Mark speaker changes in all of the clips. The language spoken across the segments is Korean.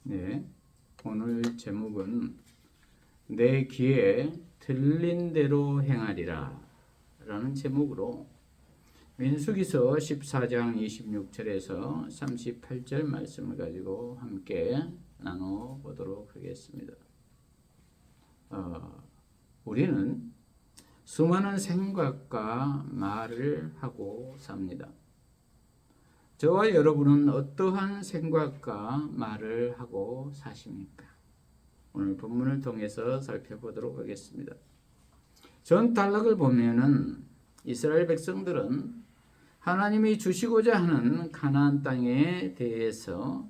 Speaker 1: 네, 오늘 제목은 내 귀에 들린 대로 행하리라 라는 제목으로 민수기서 14장 26절에서 38절 말씀을 가지고 함께 나눠보도록 하겠습니다. 우리는 수많은 생각과 말을 하고 삽니다. 저와 여러분은 어떠한 생각과 말을 하고 사십니까? 오늘 본문을 통해서 살펴보도록 하겠습니다. 전 단락을 보면은 이스라엘 백성들은 하나님이 주시고자 하는 가나안 땅에 대해서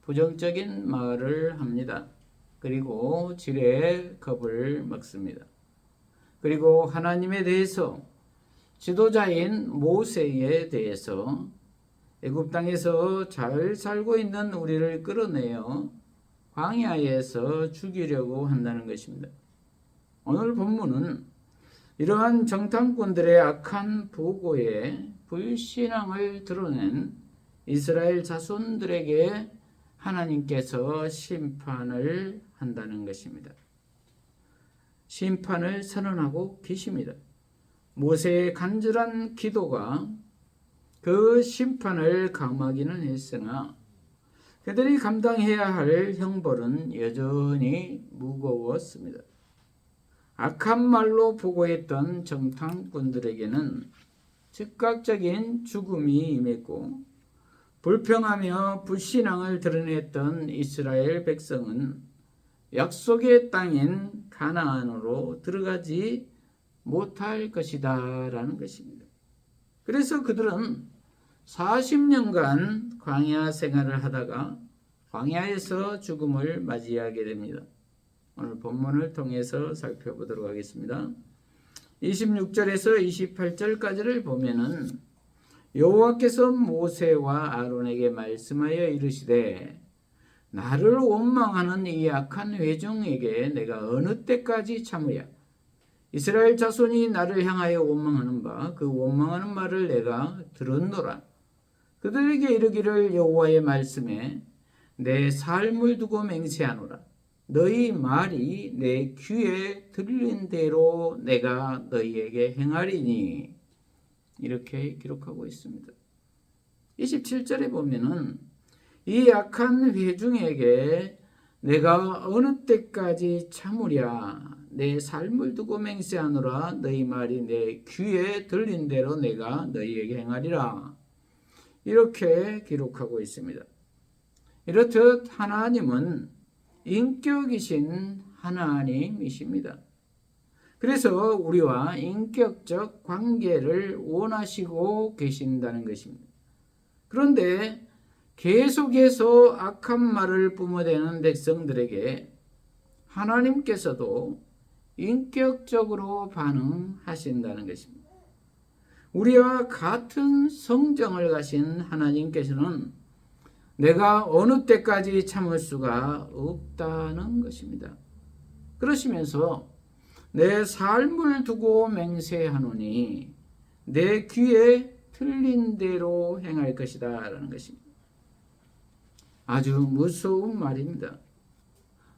Speaker 1: 부정적인 말을 합니다. 그리고 지레 겁을 먹습니다. 그리고 하나님에 대해서 지도자인 모세에 대해서 애굽 땅에서 잘 살고 있는 우리를 끌어내어 광야에서 죽이려고 한다는 것입니다. 오늘 본문은 이러한 정탐꾼들의 악한 보고에 불신앙을 드러낸 이스라엘 자손들에게 하나님께서 심판을 한다는 것입니다. 심판을 선언하고 계십니다. 모세의 간절한 기도가 그 심판을 감하기는 했으나 그들이 감당해야 할 형벌은 여전히 무거웠습니다. 악한 말로 보고했던 정탐꾼들에게는 즉각적인 죽음이 임했고, 불평하며 불신앙을 드러냈던 이스라엘 백성은 약속의 땅인 가나안으로 들어가지 못할 것이다 라는 것입니다. 그래서 그들은 40년간 광야 생활을 하다가 광야에서 죽음을 맞이하게 됩니다. 오늘 본문을 통해서 살펴보도록 하겠습니다. 26절에서 28절까지를 보면은 여호와께서 모세와 아론에게 말씀하여 이르시되 나를 원망하는 이 악한 회중에게 내가 어느 때까지 참으랴. 이스라엘 자손이 나를 향하여 원망하는 바 그 원망하는 말을 내가 들었노라. 그들에게 이르기를 여호와의 말씀에 내 삶을 두고 맹세하노라. 너희 말이 내 귀에 들린 대로 내가 너희에게 행하리니. 이렇게 기록하고 있습니다. 27절에 보면은 이 악한 회중에게 내가 어느 때까지 참으랴. 내 삶을 두고 맹세하노라. 너희 말이 내 귀에 들린 대로 내가 너희에게 행하리라. 이렇게 기록하고 있습니다. 이렇듯 하나님은 인격이신 하나님이십니다. 그래서 우리와 인격적 관계를 원하시고 계신다는 것입니다. 그런데 계속해서 악한 말을 뿜어대는 백성들에게 하나님께서도 인격적으로 반응하신다는 것입니다. 우리와 같은 성정을 가신 하나님께서는 내가 어느 때까지 참을 수가 없다는 것입니다. 그러시면서 내 삶을 두고 맹세하노니 내 귀에 틀린 대로 행할 것이다 라는 것입니다. 아주 무서운 말입니다.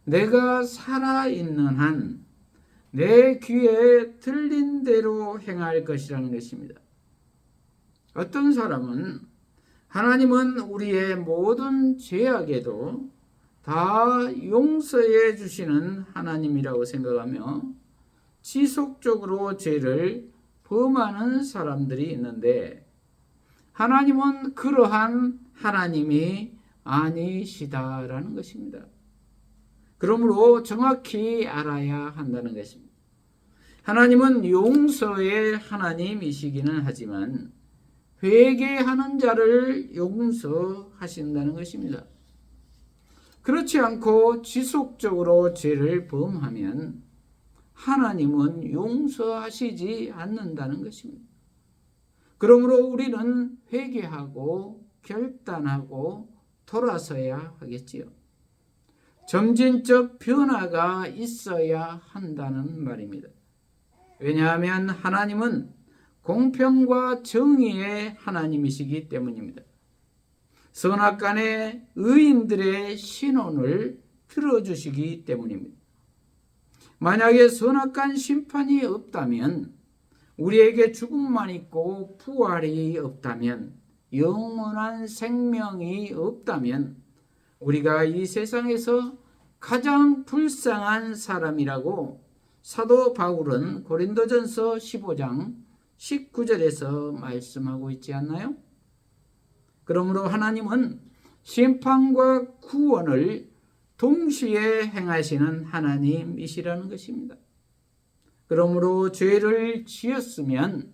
Speaker 1: 내가 살아있는 한 내 귀에 틀린 대로 행할 것이라는 것입니다. 어떤 사람은 하나님은 우리의 모든 죄악에도 다 용서해 주시는 하나님이라고 생각하며 지속적으로 죄를 범하는 사람들이 있는데, 하나님은 그러한 하나님이 아니시다라는 것입니다. 그러므로 정확히 알아야 한다는 것입니다. 하나님은 용서의 하나님이시기는 하지만 회개하는 자를 용서하신다는 것입니다. 그렇지 않고 지속적으로 죄를 범하면 하나님은 용서하시지 않는다는 것입니다. 그러므로 우리는 회개하고 결단하고 돌아서야 하겠지요. 점진적 변화가 있어야 한다는 말입니다. 왜냐하면 하나님은 공평과 정의의 하나님이시기 때문입니다. 선악간의 의인들의 신원을 들어주시기 때문입니다. 만약에 선악간 심판이 없다면, 우리에게 죽음만 있고 부활이 없다면, 영원한 생명이 없다면 우리가 이 세상에서 가장 불쌍한 사람이라고 사도 바울은 고린도전서 15장 19절에서 말씀하고 있지 않나요? 그러므로 하나님은 심판과 구원을 동시에 행하시는 하나님이시라는 것입니다. 그러므로 죄를 지었으면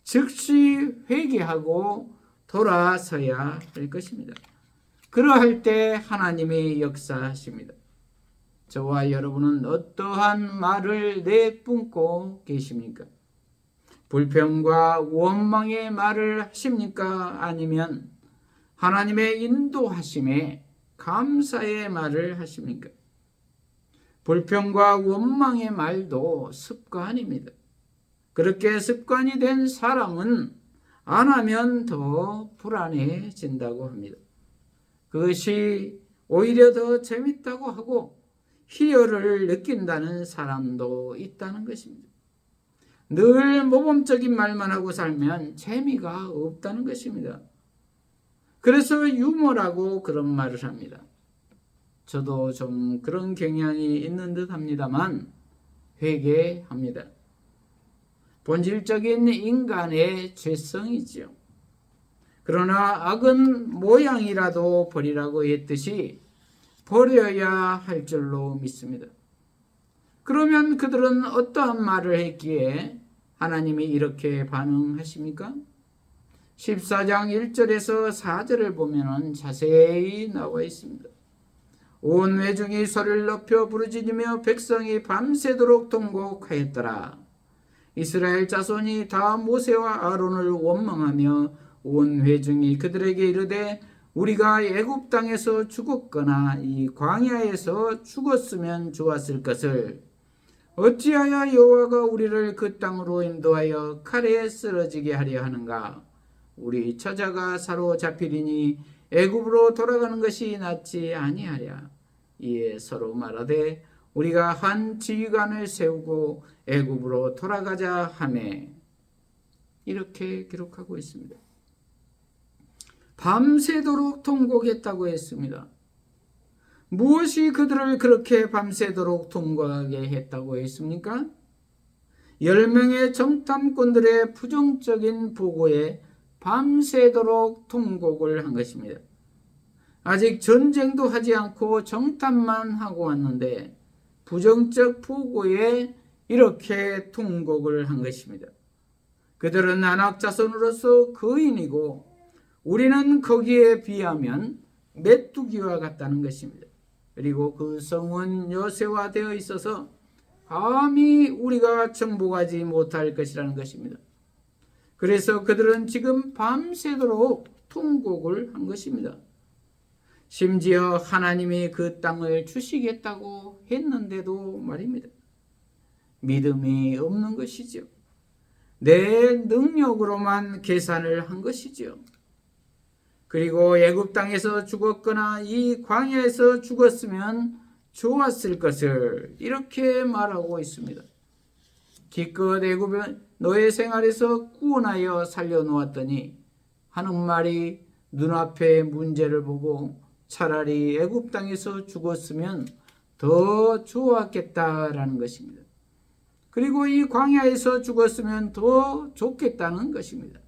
Speaker 1: 즉시 회개하고 돌아서야 할 것입니다. 그러할 때 하나님이 역사하십니다. 저와 여러분은 어떠한 말을 내뿜고 계십니까? 불평과 원망의 말을 하십니까? 아니면 하나님의 인도하심에 감사의 말을 하십니까? 불평과 원망의 말도 습관입니다. 그렇게 습관이 된 사람은 안 하면 더 불안해진다고 합니다. 그것이 오히려 더 재밌다고 하고 희열을 느낀다는 사람도 있다는 것입니다. 늘 모범적인 말만 하고 살면 재미가 없다는 것입니다. 그래서 유머라고 그런 말을 합니다. 저도 좀 그런 경향이 있는 듯 합니다만 회개합니다. 본질적인 인간의 죄성이지요. 그러나 악은 모양이라도 버리라고 했듯이 버려야 할 줄로 믿습니다. 그러면 그들은 어떠한 말을 했기에 하나님이 이렇게 반응하십니까? 14장 1절에서 4절을 보면 자세히 나와 있습니다. 온 회중이 소리를 높여 부르짖으며 백성이 밤새도록 통곡하였더라. 이스라엘 자손이 다 모세와 아론을 원망하며 온 회중이 그들에게 이르되 우리가 애굽 땅에서 죽었거나 이 광야에서 죽었으면 좋았을 것을 어찌하여 여호와가 우리를 그 땅으로 인도하여 칼에 쓰러지게 하려 하는가? 우리 처자가 사로잡히리니 애굽으로 돌아가는 것이 낫지 아니하랴. 이에 서로 말하되 우리가 한 지휘관을 세우고 애굽으로 돌아가자 하매. 이렇게 기록하고 있습니다. 밤새도록 통곡했다고 했습니다. 무엇이 그들을 그렇게 밤새도록 통곡하게 했다고 했습니까? 10명의 정탐꾼들의 부정적인 보고에 밤새도록 통곡을 한 것입니다. 아직 전쟁도 하지 않고 정탐만 하고 왔는데 부정적 보고에 이렇게 통곡을 한 것입니다. 그들은 안악 자손으로서 거인이고 우리는 거기에 비하면 메뚜기와 같다는 것입니다. 그리고 그 성은 여세화되어 있어서 감히 우리가 정복하지 못할 것이라는 것입니다. 그래서 그들은 지금 밤새도록 통곡을 한 것입니다. 심지어 하나님이 그 땅을 주시겠다고 했는데도 말입니다. 믿음이 없는 것이죠. 내 능력으로만 계산을 한 것이죠. 그리고 애굽 땅에서 죽었거나 이 광야에서 죽었으면 좋았을 것을 이렇게 말하고 있습니다. 기껏 애굽의 노예 생활에서 구원하여 살려놓았더니 하는 말이 눈앞의 문제를 보고 차라리 애굽 땅에서 죽었으면 더 좋았겠다라는 것입니다. 그리고 이 광야에서 죽었으면 더 좋겠다는 것입니다.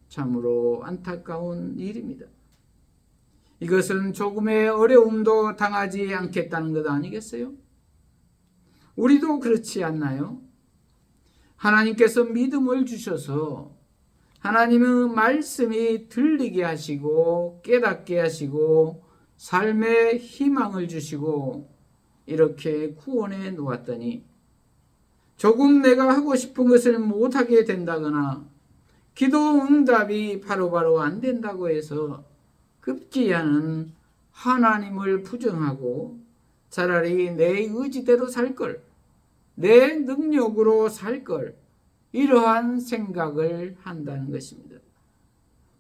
Speaker 1: 참으로 안타까운 일입니다. 이것은 조금의 어려움도 당하지 않겠다는 것 아니겠어요? 우리도 그렇지 않나요? 하나님께서 믿음을 주셔서 하나님의 말씀이 들리게 하시고 깨닫게 하시고 삶의 희망을 주시고 이렇게 구원해 놓았더니 조금 내가 하고 싶은 것을 못하게 된다거나 기도 응답이 바로바로 안 된다고 해서 급기야는 하나님을 부정하고 차라리 내 의지대로 살 걸, 내 능력으로 살 걸, 이러한 생각을 한다는 것입니다.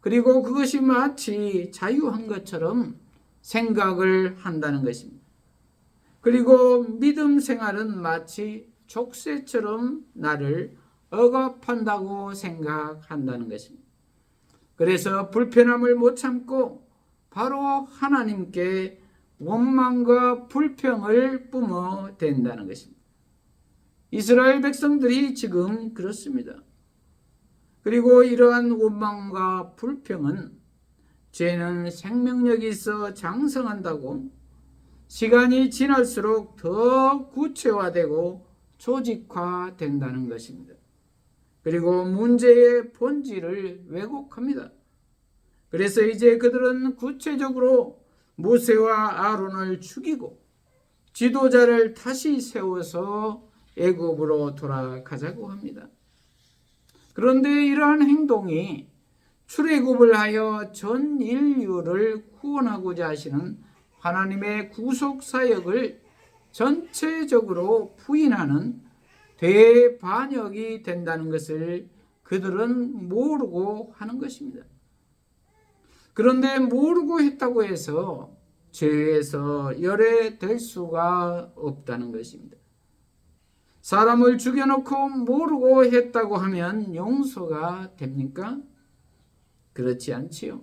Speaker 1: 그리고 그것이 마치 자유한 것처럼 생각을 한다는 것입니다. 그리고 믿음 생활은 마치 족쇄처럼 나를 억압한다고 생각한다는 것입니다. 그래서 불편함을 못 참고 바로 하나님께 원망과 불평을 뿜어댄다는 것입니다. 이스라엘 백성들이 지금 그렇습니다. 그리고 이러한 원망과 불평은 죄는 생명력이 있어 장성한다고 시간이 지날수록 더 구체화되고 조직화된다는 것입니다. 그리고 문제의 본질을 왜곡합니다. 그래서 이제 그들은 구체적으로 모세와 아론을 죽이고 지도자를 다시 세워서 애굽으로 돌아가자고 합니다. 그런데 이러한 행동이 출애굽을 하여 전 인류를 구원하고자 하시는 하나님의 구속 사역을 전체적으로 부인하는 대반역이 된다는 것을 그들은 모르고 하는 것입니다. 그런데 모르고 했다고 해서 죄에서 열애될 수가 없다는 것입니다. 사람을 죽여놓고 모르고 했다고 하면 용서가 됩니까? 그렇지 않지요.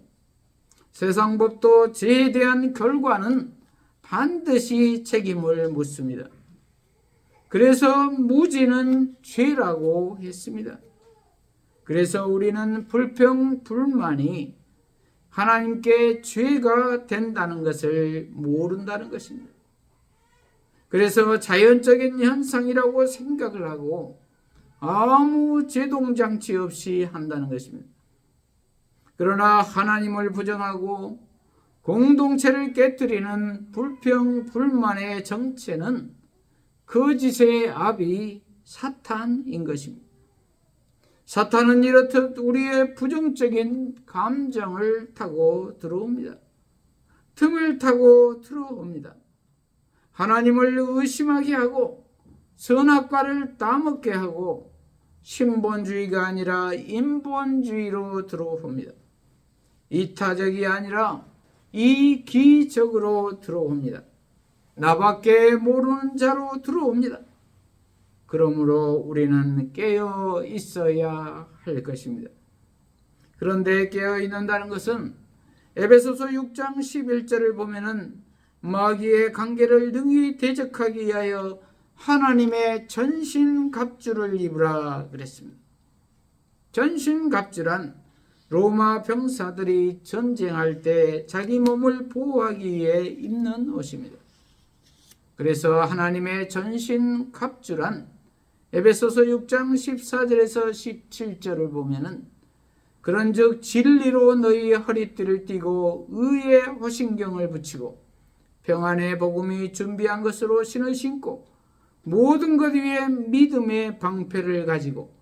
Speaker 1: 세상 법도 죄에 대한 결과는 반드시 책임을 묻습니다. 그래서 무지는 죄라고 했습니다. 그래서 우리는 불평, 불만이 하나님께 죄가 된다는 것을 모른다는 것입니다. 그래서 자연적인 현상이라고 생각을 하고 아무 제동장치 없이 한다는 것입니다. 그러나 하나님을 부정하고 공동체를 깨뜨리는 불평, 불만의 정체는 거짓의 아비 사탄인 것입니다. 사탄은 이렇듯 우리의 부정적인 감정을 타고 들어옵니다. 틈을 타고 들어옵니다. 하나님을 의심하게 하고 선악과를 따먹게 하고 신본주의가 아니라 인본주의로 들어옵니다. 이타적이 아니라 이기적으로 들어옵니다. 나밖에 모르는 자로 들어옵니다. 그러므로 우리는 깨어 있어야 할 것입니다. 그런데 깨어 있는다는 것은 에베소서 6장 11절을 보면은 마귀의 관계를 능히 대적하기 위하여 하나님의 전신갑주를 입으라 그랬습니다. 전신갑주란 로마 병사들이 전쟁할 때 자기 몸을 보호하기 위해 입는 옷입니다. 그래서 하나님의 전신갑주란 에베소서 6장 14절에서 17절을 보면은 그런즉 진리로 너희 허리띠를 띠고 의의 호신경을 붙이고 평안의 복음이 준비한 것으로 신을 신고 모든 것 위에 믿음의 방패를 가지고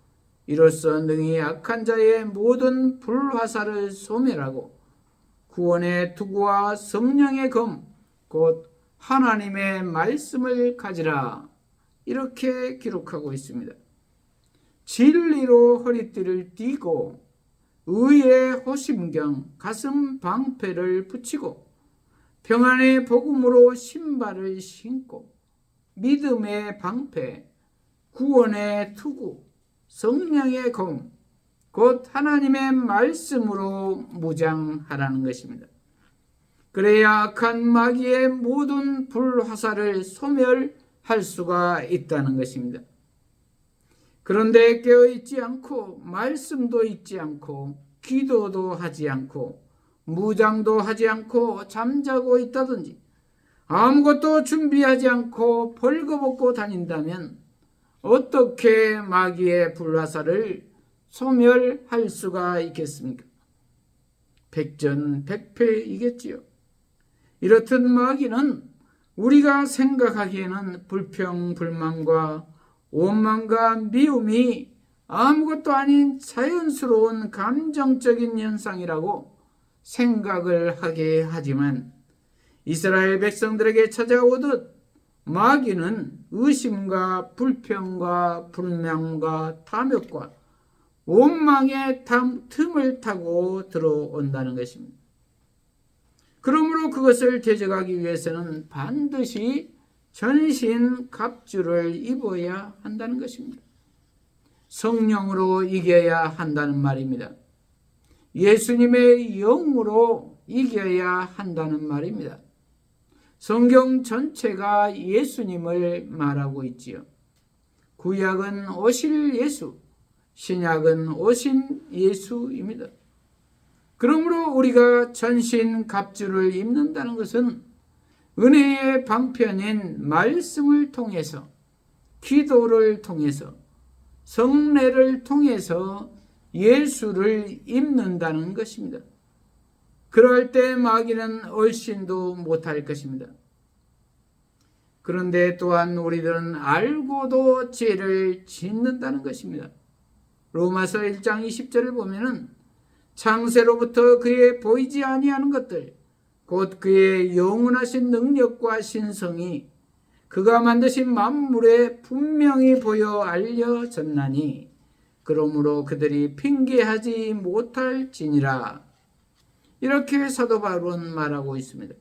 Speaker 1: 이로써 능히 악한 자의 모든 불화살을 소멸하고 구원의 투구와 성령의 검 곧 하나님의 말씀을 가지라 이렇게 기록하고 있습니다. 진리로 허리띠를 띠고 의의 호심경 가슴 방패를 붙이고 평안의 복음으로 신발을 신고 믿음의 방패 구원의 투구 성령의 검 곧 하나님의 말씀으로 무장하라는 것입니다. 그래야 악한 마귀의 모든 불화살을 소멸할 수가 있다는 것입니다. 그런데 깨어있지 않고 말씀도 읽지 않고 기도도 하지 않고 무장도 하지 않고 잠자고 있다든지 아무것도 준비하지 않고 벌거벗고 다닌다면 어떻게 마귀의 불화살을 소멸할 수가 있겠습니까? 백전백패이겠지요. 이렇듯 마귀는 우리가 생각하기에는 불평, 불만과 원망과 미움이 아무것도 아닌 자연스러운 감정적인 현상이라고 생각을 하게 하지만 이스라엘 백성들에게 찾아오듯 마귀는 의심과 불평과 불명과 탐욕과 원망의 틈을 타고 들어온다는 것입니다. 그러므로 그것을 대적하기 위해서는 반드시 전신 갑주를 입어야 한다는 것입니다. 성령으로 이겨야 한다는 말입니다. 예수님의 영으로 이겨야 한다는 말입니다. 성경 전체가 예수님을 말하고 있지요. 구약은 오실 예수, 신약은 오신 예수입니다. 그러므로 우리가 전신 갑주를 입는다는 것은 은혜의 방편인 말씀을 통해서, 기도를 통해서, 성례를 통해서 예수를 입는다는 것입니다. 그럴 때 마귀는 얼씬도 못할 것입니다. 그런데 또한 우리들은 알고도 죄를 짓는다는 것입니다. 로마서 1장 20절을 보면은 창세로부터 그의 보이지 아니하는 것들, 곧 그의 영원하신 능력과 신성이 그가 만드신 만물에 분명히 보여 알려졌나니 그러므로 그들이 핑계하지 못할지니라. 이렇게 사도 바울은 말하고 있습니다.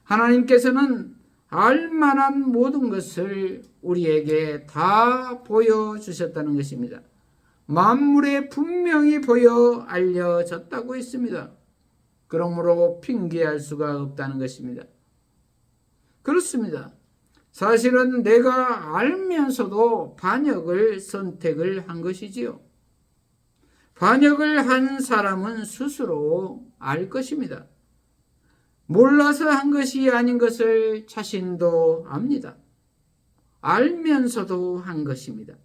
Speaker 1: 하나님께서는 알만한 모든 것을 우리에게 다 보여주셨다는 것입니다. 만물에 분명히 보여 알려졌다고 했습니다. 그러므로 핑계할 수가 없다는 것입니다. 그렇습니다. 사실은 내가 알면서도 반역을 선택을 한 것이지요. 반역을 한 사람은 스스로 알 것입니다. 몰라서 한 것이 아닌 것을 자신도 압니다. 알면서도 한 것입니다.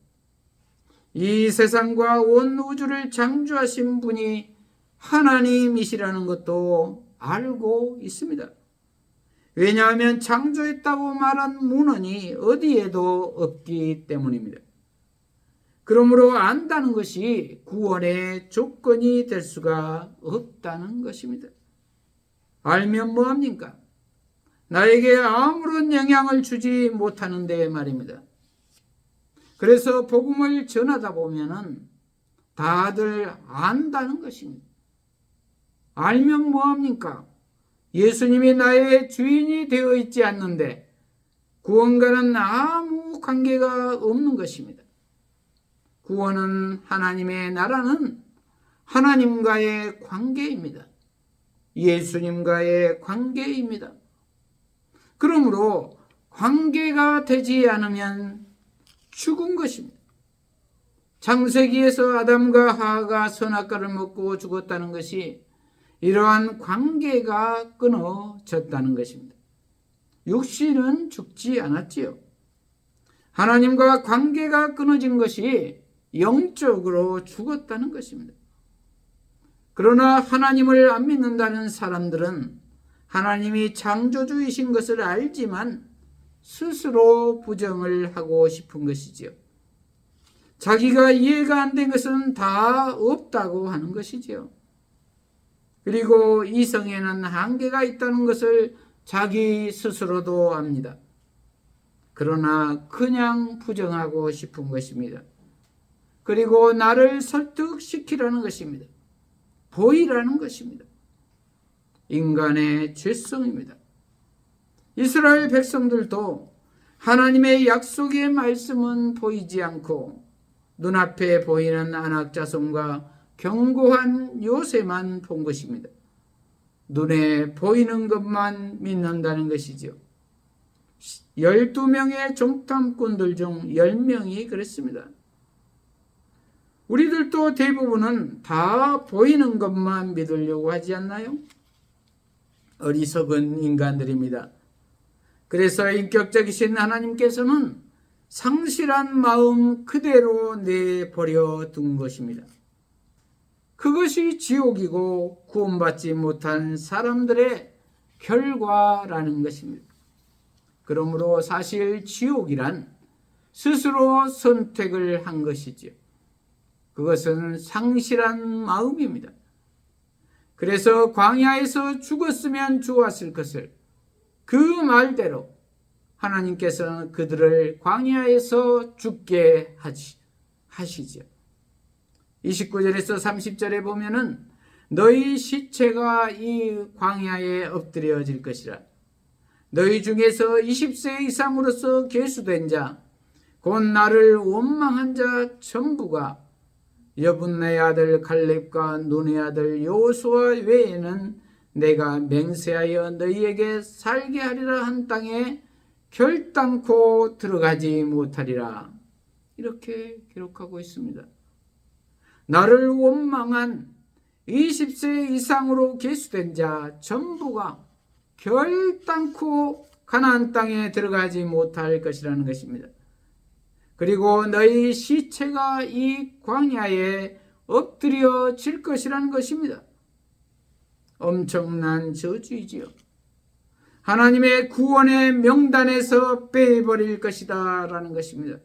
Speaker 1: 이 세상과 온 우주를 창조하신 분이 하나님이시라는 것도 알고 있습니다. 왜냐하면 창조했다고 말한 문헌이 어디에도 없기 때문입니다. 그러므로 안다는 것이 구원의 조건이 될 수가 없다는 것입니다. 알면 뭐합니까? 나에게 아무런 영향을 주지 못하는데 말입니다. 그래서 복음을 전하다 보면은 다들 안다는 것입니다. 알면 뭐합니까? 예수님이 나의 주인이 되어 있지 않는데 구원과는 아무 관계가 없는 것입니다. 구원은 하나님의 나라는 하나님과의 관계입니다. 예수님과의 관계입니다. 그러므로 관계가 되지 않으면 죽은 것입니다. 창세기에서 아담과 하와가 선악과를 먹고 죽었다는 것이 이러한 관계가 끊어졌다는 것입니다. 육신은 죽지 않았지요. 하나님과 관계가 끊어진 것이 영적으로 죽었다는 것입니다. 그러나 하나님을 안 믿는다는 사람들은 하나님이 창조주이신 것을 알지만 스스로 부정을 하고 싶은 것이지요. 자기가 이해가 안 된 것은 다 없다고 하는 것이지요. 그리고 이성에는 한계가 있다는 것을 자기 스스로도 압니다. 그러나 그냥 부정하고 싶은 것입니다. 그리고 나를 설득시키라는 것입니다. 보이라는 것입니다. 인간의 죄성입니다. 이스라엘 백성들도 하나님의 약속의 말씀은 보이지 않고 눈앞에 보이는 안악자손과 견고한 요새만 본 것입니다. 눈에 보이는 것만 믿는다는 것이죠. 12명의 정탐꾼들 중 10명이 그랬습니다. 우리들도 대부분은 다 보이는 것만 믿으려고 하지 않나요? 어리석은 인간들입니다. 그래서 인격적이신 하나님께서는 상실한 마음 그대로 내버려 둔 것입니다. 그것이 지옥이고 구원받지 못한 사람들의 결과라는 것입니다. 그러므로 사실 지옥이란 스스로 선택을 한 것이지요. 그것은 상실한 마음입니다. 그래서 광야에서 죽었으면 좋았을 것을 그 말대로 하나님께서는 그들을 광야에서 죽게 하시죠. 29절에서 30절에 보면은 너희 시체가 이 광야에 엎드려질 것이라. 너희 중에서 20세 이상으로서 계수된 자, 곧 나를 원망한 자 전부가 여분네 아들 갈렙과 눈의 아들 여호수아 외에는 내가 맹세하여 너희에게 살게 하리라 한 땅에 결단코 들어가지 못하리라. 이렇게 기록하고 있습니다. 나를 원망한 20세 이상으로 계수된 자 전부가 결단코 가나안 땅에 들어가지 못할 것이라는 것입니다. 그리고 너희 시체가 이 광야에 엎드려질 것이라는 것입니다. 엄청난 저주이지요. 하나님의 구원의 명단에서 빼버릴 것이다 라는 것입니다.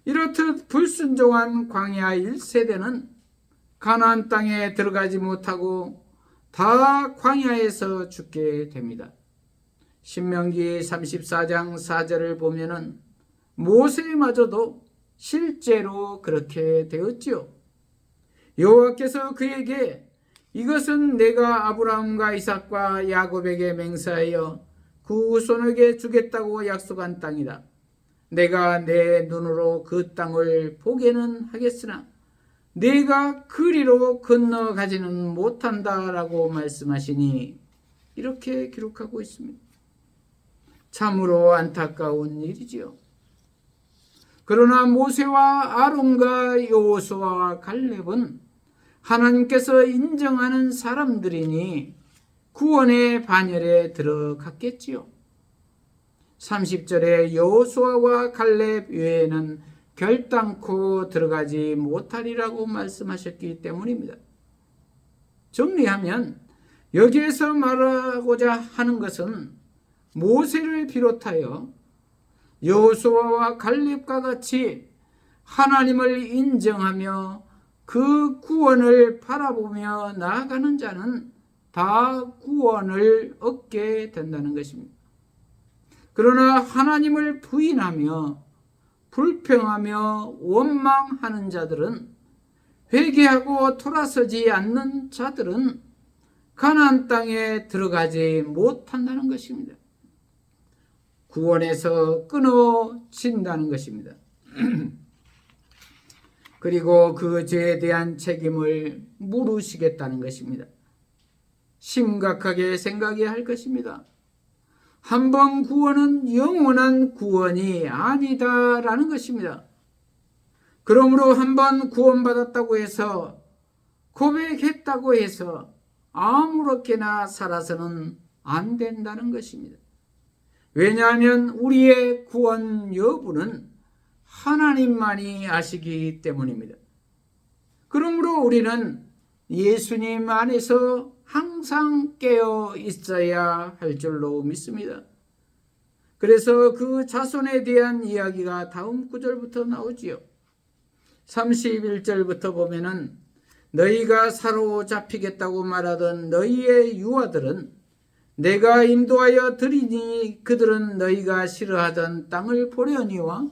Speaker 1: 이렇듯 불순종한 광야 1세대는 가나안 땅에 들어가지 못하고 다 광야에서 죽게 됩니다. 신명기 34장 4절을 보면은 모세마저도 실제로 그렇게 되었지요. 여호와께서 그에게 이것은 내가 아브라함과 이삭과 야곱에게 맹세하여 그 후손에게 주겠다고 약속한 땅이다. 내가 내 눈으로 그 땅을 보게는 하겠으나 내가 그리로 건너가지는 못한다라고 말씀하시니 이렇게 기록하고 있습니다. 참으로 안타까운 일이지요. 그러나 모세와 아론과 여호수아와 갈렙은 하나님께서 인정하는 사람들이니 구원의 반열에 들어갔겠지요. 30절에 여호수아와 갈렙 외에는 결단코 들어가지 못하리라고 말씀하셨기 때문입니다. 정리하면 여기에서 말하고자 하는 것은 모세를 비롯하여 여호수아와 갈렙과 같이 하나님을 인정하며 그 구원을 바라보며 나아가는 자는 다 구원을 얻게 된다는 것입니다. 그러나 하나님을 부인하며 불평하며 원망하는 자들은, 회개하고 돌아서지 않는 자들은 가나안 땅에 들어가지 못한다는 것입니다. 구원에서 끊어진다는 것입니다. 그리고 그 죄에 대한 책임을 물으시겠다는 것입니다. 심각하게 생각해야 할 것입니다. 한 번 구원은 영원한 구원이 아니다라는 것입니다. 그러므로 한 번 구원받았다고 해서, 고백했다고 해서 아무렇게나 살아서는 안 된다는 것입니다. 왜냐하면 우리의 구원 여부는 하나님만이 아시기 때문입니다. 그러므로 우리는 예수님 안에서 항상 깨어 있어야 할 줄로 믿습니다. 그래서 그 자손에 대한 이야기가 다음 구절부터 나오지요. 31절부터 보면은 너희가 사로잡히겠다고 말하던 너희의 유아들은 내가 인도하여 드리니 그들은 너희가 싫어하던 땅을 보려니와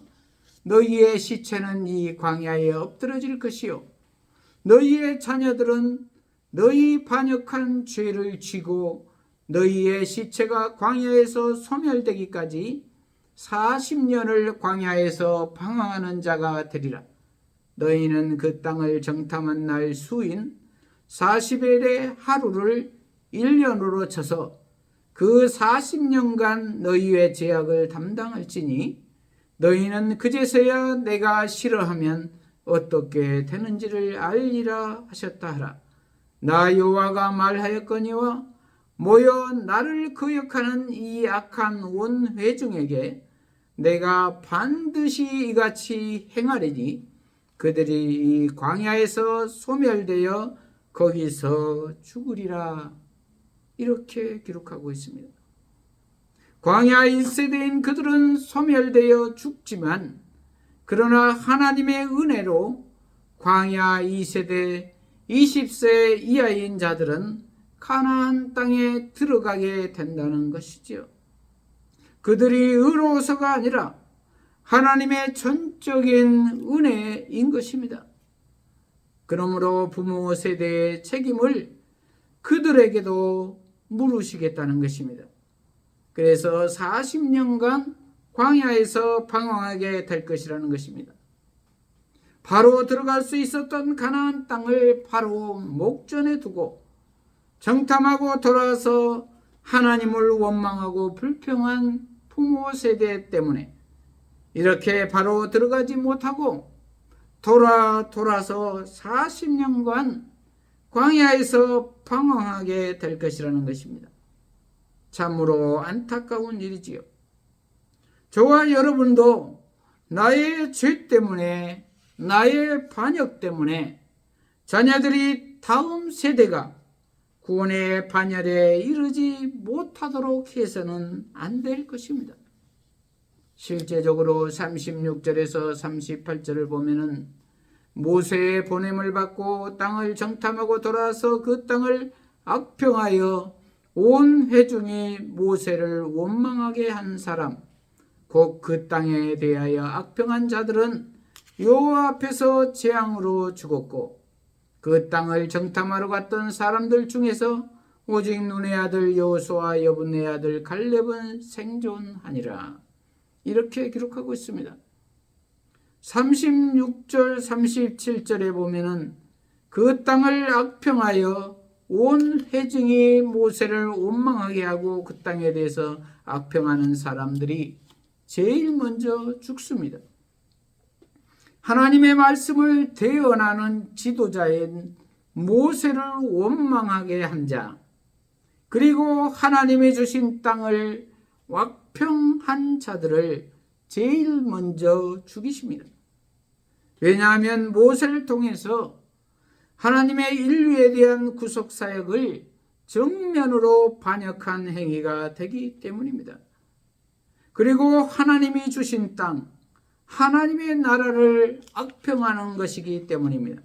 Speaker 1: 너희의 시체는 이 광야에 엎드러질 것이요 너희의 자녀들은 너희 반역한 죄를 지고 너희의 시체가 광야에서 소멸되기까지 40년을 광야에서 방황하는 자가 되리라. 너희는 그 땅을 정탐한 날 수인 40일의 하루를 1년으로 쳐서 그 40년간 너희의 죄악을 담당할지니 너희는 그제서야 내가 싫어하면 어떻게 되는지를 알리라 하셨다 하라. 나 여호와가 말하였거니와 모여 나를 거역하는 이 악한 온 회중에게 내가 반드시 이같이 행하리니 그들이 이 광야에서 소멸되어 거기서 죽으리라. 이렇게 기록하고 있습니다. 광야 1세대인 그들은 소멸되어 죽지만, 그러나 하나님의 은혜로 광야 2세대 20세 이하인 자들은 가나안 땅에 들어가게 된다는 것이지요. 그들이 의로워서가 아니라 하나님의 전적인 은혜인 것입니다. 그러므로 부모 세대의 책임을 그들에게도 물으시겠다는 것입니다. 그래서 40년간 광야에서 방황하게 될 것이라는 것입니다. 바로 들어갈 수 있었던 가나안 땅을 바로 목전에 두고 정탐하고 돌아와서 하나님을 원망하고 불평한 부모 세대 때문에 이렇게 바로 들어가지 못하고 돌아서 40년간 광야에서 방황하게 될 것이라는 것입니다. 참으로 안타까운 일이지요. 저와 여러분도 나의 죄 때문에, 나의 반역 때문에 자녀들이 다음 세대가 구원의 반열에 이르지 못하도록 해서는 안 될 것입니다. 실제적으로 36절에서 38절을 보면은 모세의 보냄을 받고 땅을 정탐하고 돌아와서 그 땅을 악평하여 온 회중이 모세를 원망하게 한 사람, 곧 그 땅에 대하여 악평한 자들은 여호와 앞에서 재앙으로 죽었고 그 땅을 정탐하러 갔던 사람들 중에서 오직 눈의 아들 여호수아와 여분의 아들 갈렙은 생존하니라. 이렇게 기록하고 있습니다. 36절 37절에 보면은 그 땅을 악평하여 온 회중이 모세를 원망하게 하고 그 땅에 대해서 악평하는 사람들이 제일 먼저 죽습니다. 하나님의 말씀을 대언하는 지도자인 모세를 원망하게 한 자, 그리고 하나님이 주신 땅을 악평한 자들을 제일 먼저 죽이십니다. 왜냐하면 모세를 통해서 하나님의 인류에 대한 구속 사역을 정면으로 반역한 행위가 되기 때문입니다. 그리고 하나님이 주신 땅, 하나님의 나라를 악평하는 것이기 때문입니다.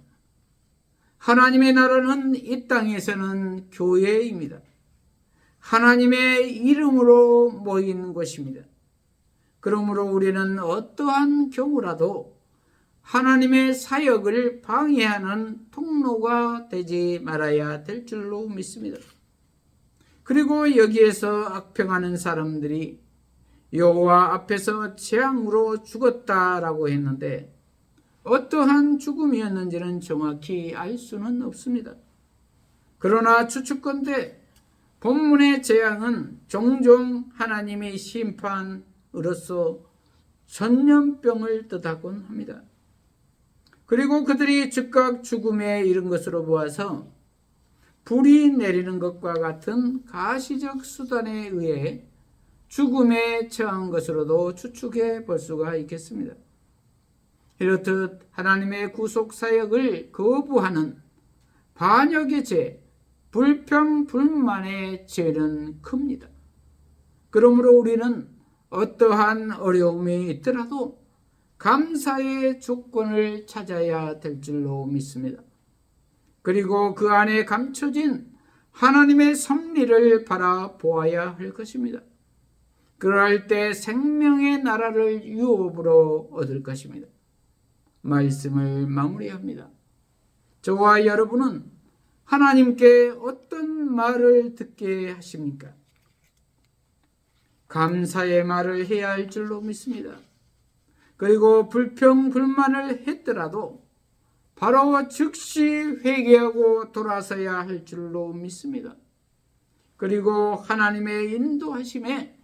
Speaker 1: 하나님의 나라는 이 땅에서는 교회입니다. 하나님의 이름으로 모인 것입니다. 그러므로 우리는 어떠한 경우라도 하나님의 사역을 방해하는 통로가 되지 말아야 될 줄로 믿습니다. 그리고 여기에서 악평하는 사람들이 여호와 앞에서 재앙으로 죽었다라고 했는데 어떠한 죽음이었는지는 정확히 알 수는 없습니다. 그러나 추측컨대 본문의 재앙은 종종 하나님의 심판으로서 전염병을 뜻하곤 합니다. 그리고 그들이 즉각 죽음에 이른 것으로 보아서 불이 내리는 것과 같은 가시적 수단에 의해 죽음에 처한 것으로도 추측해 볼 수가 있겠습니다. 이렇듯 하나님의 구속 사역을 거부하는 반역의 죄, 불평, 불만의 죄는 큽니다. 그러므로 우리는 어떠한 어려움이 있더라도 감사의 조건을 찾아야 될 줄로 믿습니다. 그리고 그 안에 감춰진 하나님의 섭리를 바라보아야 할 것입니다. 그럴 때 생명의 나라를 유업으로 얻을 것입니다. 말씀을 마무리합니다. 저와 여러분은 하나님께 어떤 말을 듣게 하십니까? 감사의 말을 해야 할 줄로 믿습니다. 그리고 불평, 불만을 했더라도 바로 즉시 회개하고 돌아서야 할 줄로 믿습니다. 그리고 하나님의 인도하심에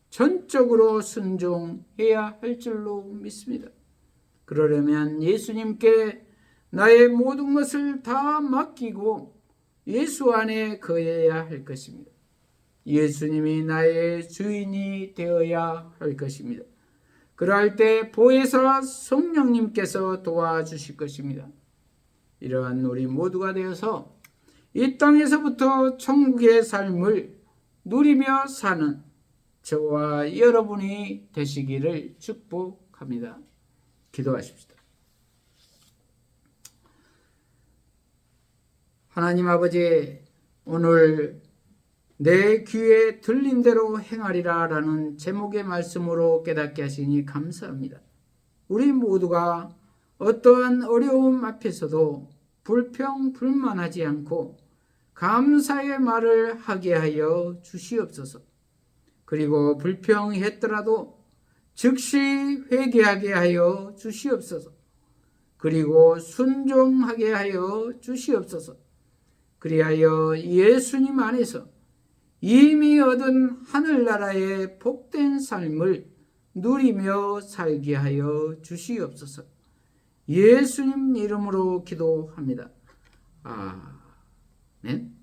Speaker 1: 전적으로 순종해야 할 줄로 믿습니다. 그러려면 예수님께 나의 모든 것을 다 맡기고 예수 안에 거해야 할 것입니다. 예수님이 나의 주인이 되어야 할 것입니다. 그러할 때 보혜사 성령님께서 도와주실 것입니다. 이러한 우리 모두가 되어서 이 땅에서부터 천국의 삶을 누리며 사는 저와 여러분이 되시기를 축복합니다. 기도하십시다. 하나님 아버지, 오늘 내 귀에 들린 대로 행하리라 라는 제목의 말씀으로 깨닫게 하시니 감사합니다. 우리 모두가 어떠한 어려움 앞에서도 불평불만하지 않고 감사의 말을 하게 하여 주시옵소서. 그리고 불평했더라도 즉시 회개하게 하여 주시옵소서. 그리고 순종하게 하여 주시옵소서. 그리하여 예수님 안에서 이미 얻은 하늘나라의 복된 삶을 누리며 살게 하여 주시옵소서. 예수님 이름으로 기도합니다. 아멘.